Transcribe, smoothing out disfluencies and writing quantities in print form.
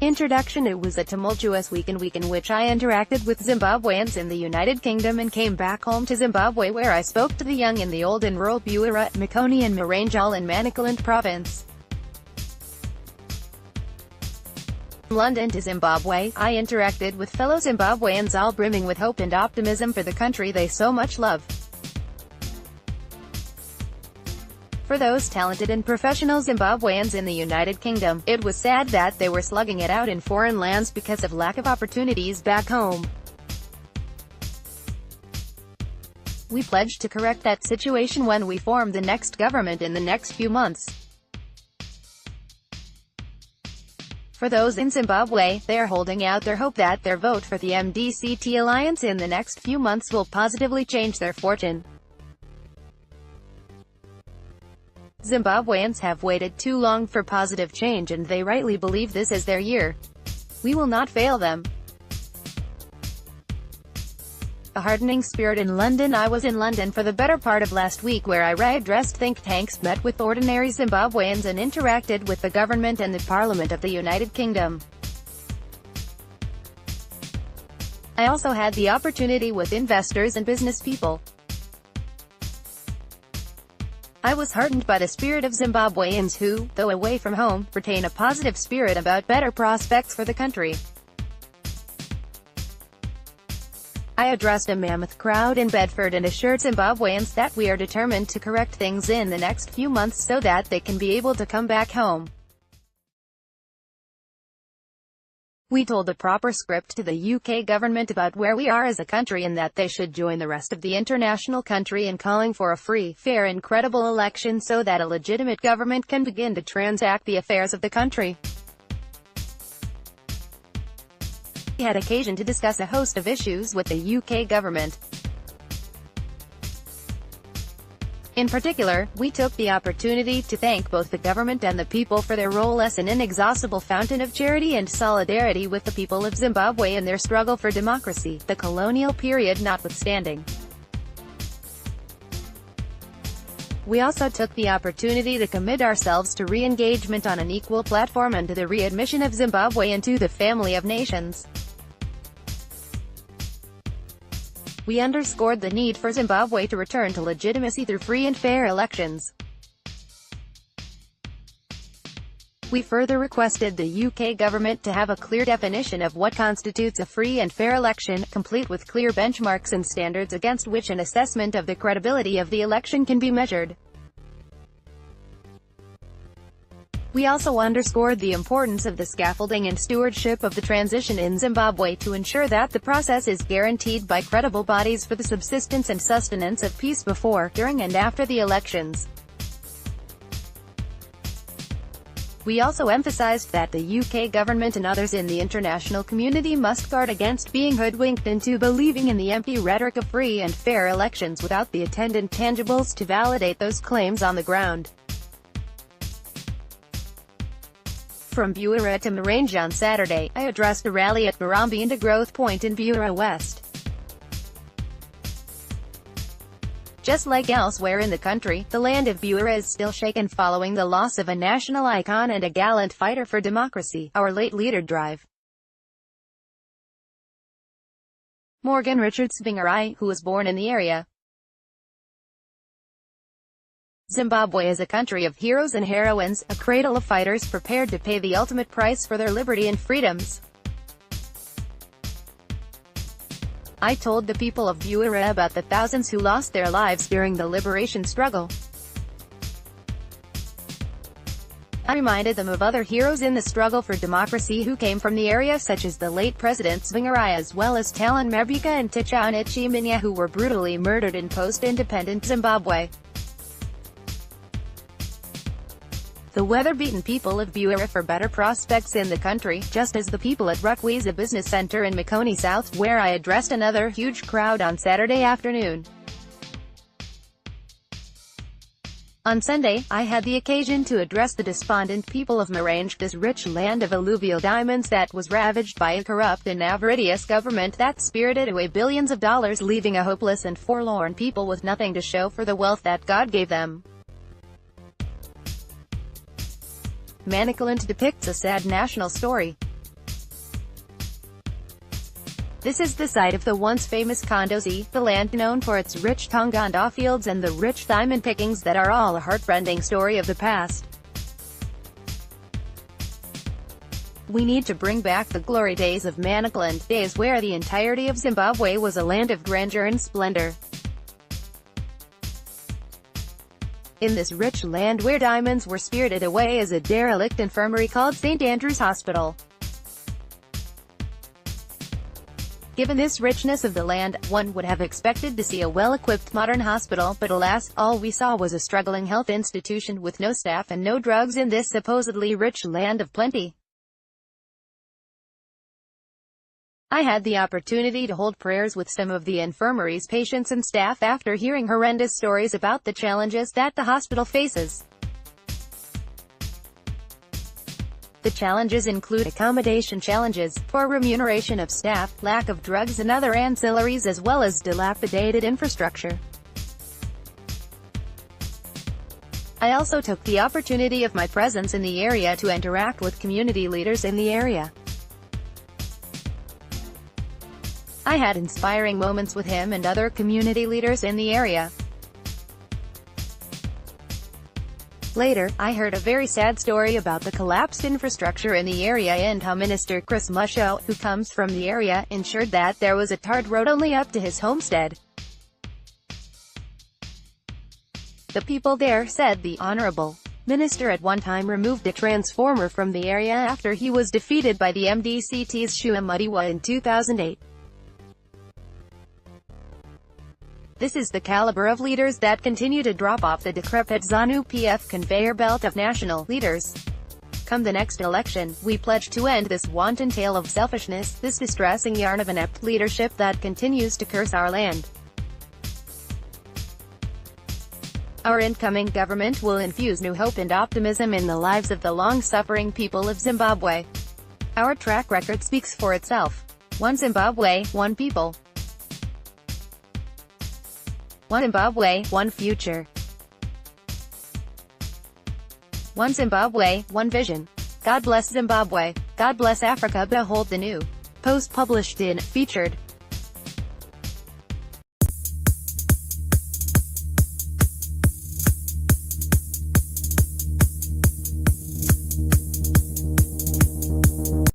Introduction. It was a tumultuous week in which I interacted with Zimbabweans in the United Kingdom and came back home to Zimbabwe, where I spoke to the young in the old in rural Buhera, Makoni and Marange, all in Manicaland province. From London to Zimbabwe, I interacted with fellow Zimbabweans, all brimming with hope and optimism for the country they so much love. For those talented and professional Zimbabweans in the United Kingdom, it was sad that they were slugging it out in foreign lands because of lack of opportunities back home. We pledged to correct that situation when we formed the next government in the next few months. For those in Zimbabwe, they are holding out their hope that their vote for the MDC-T alliance in the next few months will positively change their fortune. Zimbabweans have waited too long for positive change, and they rightly believe this is their year. We will not fail them. A heartening spirit in London. I was in London for the better part of last week, where I addressed think tanks, met with ordinary Zimbabweans and interacted with the government and the Parliament of the United Kingdom. I also had the opportunity with investors and business people. I was heartened by the spirit of Zimbabweans who, though away from home, retain a positive spirit about better prospects for the country. I addressed a mammoth crowd in Bedford and assured Zimbabweans that we are determined to correct things in the next few months so that they can be able to come back home. We told the proper script to the UK government about where we are as a country and that they should join the rest of the international country in calling for a free, fair and credible election so that a legitimate government can begin to transact the affairs of the country. We had occasion to discuss a host of issues with the UK government. In particular, we took the opportunity to thank both the government and the people for their role as an inexhaustible fountain of charity and solidarity with the people of Zimbabwe in their struggle for democracy, the colonial period notwithstanding. We also took the opportunity to commit ourselves to re-engagement on an equal platform and to the readmission of Zimbabwe into the family of nations. We underscored the need for Zimbabwe to return to legitimacy through free and fair elections. We further requested the UK government to have a clear definition of what constitutes a free and fair election, complete with clear benchmarks and standards against which an assessment of the credibility of the election can be measured. We also underscored the importance of the scaffolding and stewardship of the transition in Zimbabwe to ensure that the process is guaranteed by credible bodies for the subsistence and sustenance of peace before, during and after the elections. We also emphasized that the UK government and others in the international community must guard against being hoodwinked into believing in the empty rhetoric of free and fair elections without the attendant tangibles to validate those claims on the ground. From Buhera to Marange on Saturday, I addressed a rally at Buhera and a growth point in Buhera West. Just like elsewhere in the country, the land of Buhera is still shaken following the loss of a national icon and a gallant fighter for democracy, our late leader Drive. Morgan Richards Tsvangirai, who was born in the area. Zimbabwe is a country of heroes and heroines, a cradle of fighters prepared to pay the ultimate price for their liberty and freedoms. I told the people of Buhera about the thousands who lost their lives during the liberation struggle. I reminded them of other heroes in the struggle for democracy who came from the area, such as the late President Tsvangirai, as well as Talan Mabika and Tichau Nchiminya, who were brutally murdered in post-independent Zimbabwe. The weather-beaten people of Buhera for better prospects in the country, just as the people at Rukwiza Business Center in Makoni South, where I addressed another huge crowd on Saturday afternoon. On Sunday, I had the occasion to address the despondent people of Marange, this rich land of alluvial diamonds that was ravaged by a corrupt and avaricious government that spirited away billions of dollars, leaving a hopeless and forlorn people with nothing to show for the wealth that God gave them. Manicaland depicts a sad national story. This is the site of the once famous Kondozi, the land known for its rich Tonganda fields and the rich diamond pickings that are all a heartrending story of the past. We need to bring back the glory days of Manicaland, days where the entirety of Zimbabwe was a land of grandeur and splendor. In this rich land where diamonds were spirited away is a derelict infirmary called St. Andrew's Hospital. Given this richness of the land, one would have expected to see a well-equipped modern hospital, but alas, all we saw was a struggling health institution with no staff and no drugs in this supposedly rich land of plenty. I had the opportunity to hold prayers with some of the infirmary's patients and staff after hearing horrendous stories about the challenges that the hospital faces. The challenges include accommodation challenges, poor remuneration of staff, lack of drugs and other ancillaries, as well as dilapidated infrastructure. I also took the opportunity of my presence in the area to interact with community leaders in the area. I had inspiring moments with him and other community leaders in the area. Later, I heard a very sad story about the collapsed infrastructure in the area and how Minister Chris Musho, who comes from the area, ensured that there was a tarred road only up to his homestead. The people there said the Honorable Minister at one time removed a transformer from the area after he was defeated by the MDC-T's Shumamadiwa in 2008. This is the caliber of leaders that continue to drop off the decrepit ZANU-PF conveyor belt of national leaders. Come the next election, we pledge to end this wanton tale of selfishness, this distressing yarn of inept leadership that continues to curse our land. Our incoming government will infuse new hope and optimism in the lives of the long-suffering people of Zimbabwe. Our track record speaks for itself. One Zimbabwe, one people. One Zimbabwe, one future. One Zimbabwe, one vision. God bless Zimbabwe. God bless Africa. Behold the new post published in Featured.